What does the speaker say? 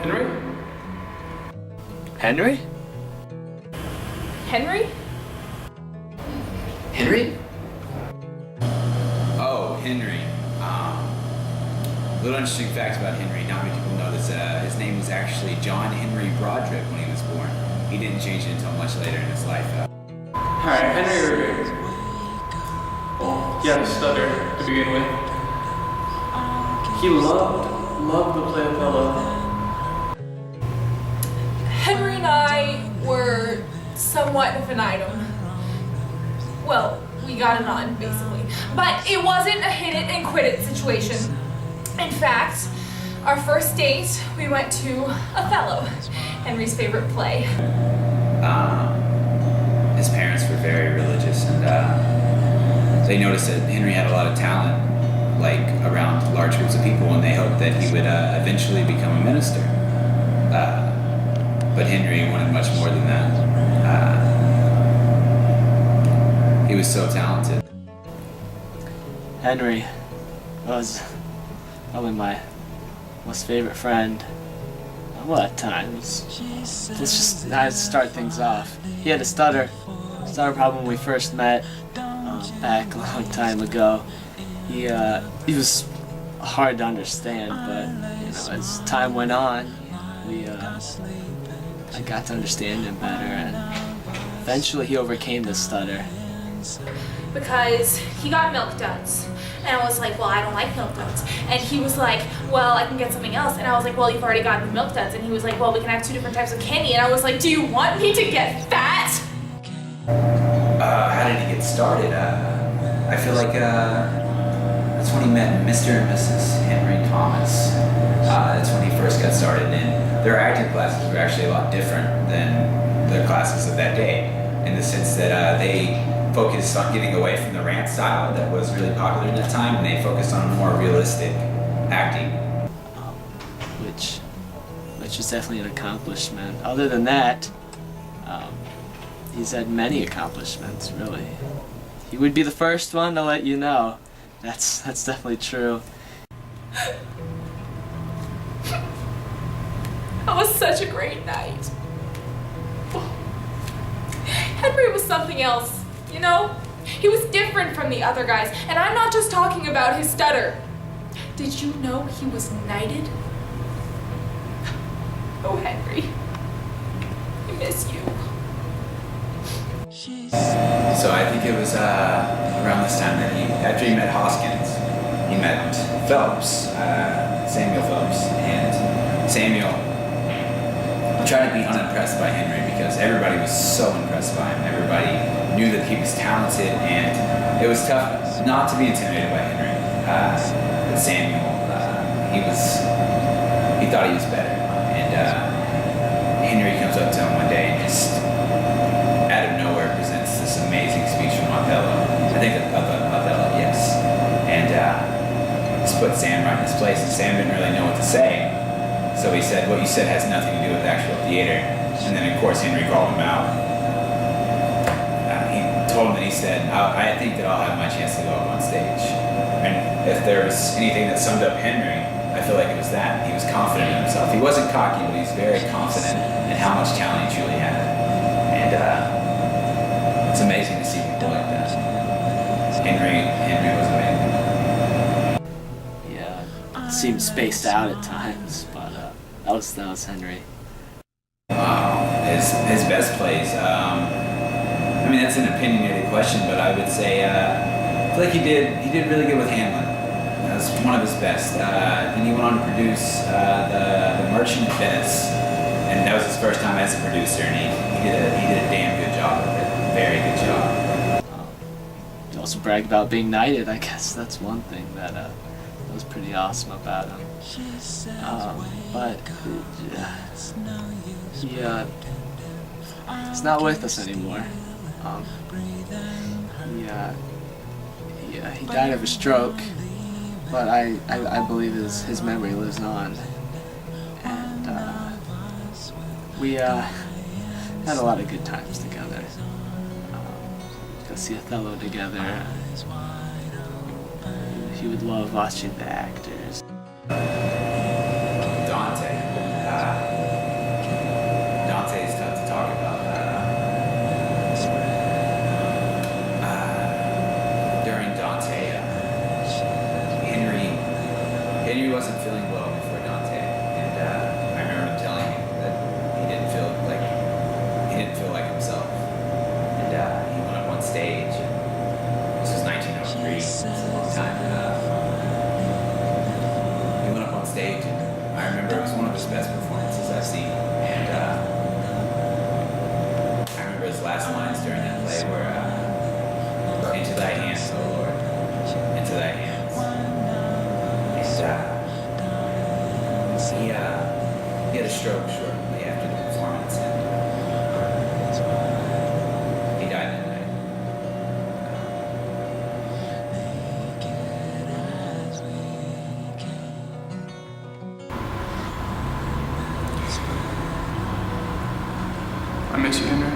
Henry? Henry? Henry? Henry? Oh, Henry. Little interesting facts about Henry. Not many people know this. His name was actually John Henry Broderick when he was born. He didn't change it until much later in his life. Alright, Henry Irving. He had a stutter to begin with. He loved to play Othello. Henry and I were somewhat of an item. Well, we got it on, basically. But it wasn't a hit it and quit it situation. In fact, our first date, we went to Othello, Henry's favorite play. His parents were very religious, and they noticed that Henry had a lot of talent, like around large groups of people, and they hoped that he would eventually become a minister. But Henry wanted much more than that. He was so talented. Henry was probably my most favorite friend. Well, at times. Let's just start things off. He had a stutter problem when we first met back a long time ago. He was hard to understand, but as time went on, I got to understand him better, and eventually he overcame the stutter. Because he got milk duds. And I was like, well, I don't like milk duds. And he was like, well, I can get something else. And I was like, well, you've already gotten the milk duds. And he was like, well, we can have 2 different types of candy. And I was like, do you want me to get fat? How did he get started? I feel like that's when he met Mr. and Mrs. Henry Thomas. That's when he first got started. And their acting classes were actually a lot different than the classes of that day, in the sense that they focused on getting away from the rant style that was really popular in that time, and they focused on more realistic acting. Which is definitely an accomplishment. Other than that, he's had many accomplishments, really. He would be the first one to let you know. That's definitely true. That was such a great night. Henry was something else. You know, he was different from the other guys, and I'm not just talking about his stutter. Did you know he was knighted? Oh, Henry, I miss you. So I think it was around this time that after he met Hoskins, he met Phelps, Samuel Phelps, and Samuel tried to be unimpressed by Henry because everybody was so impressed by him. Everybody knew that he was talented, and it was tough not to be intimidated by Henry. But Samuel, he thought he was better, and Henry comes up to him one day and just out of nowhere presents this amazing speech from Othello. I think Othello, yes, and just put Sam right in his place, and Sam didn't really know what to say. So he said, what you said has nothing to do with actual theater. And then, of course, Henry called him out. He told him that he said, I think that I'll have my chance to go up on stage. And if there was anything that summed up Henry, I feel like it was that. He was confident in himself. He wasn't cocky, but he's very confident in how much talent he truly had. And it's amazing to see people like that. Henry was amazing. Yeah, seemed spaced out at times, but that was Henry. His best plays. I mean, that's an opinionated question, but I would say I feel like he did really good with Hamlet. That was one of his best. Then he went on to produce the Merchant of Venice, and that was his first time as a producer, and he did a damn good job of it. Very good job. He also bragged about being knighted. I guess that's one thing that was pretty awesome about him. But he's not with us anymore. He died of a stroke, but I believe his memory lives on. And we had a lot of good times together. Go see Othello together. He would love watching the actors. Dante. into thy hands, O Lord, into thy hands. And he had a stroke shortly after the performance, and he died that night. I miss you, Henry.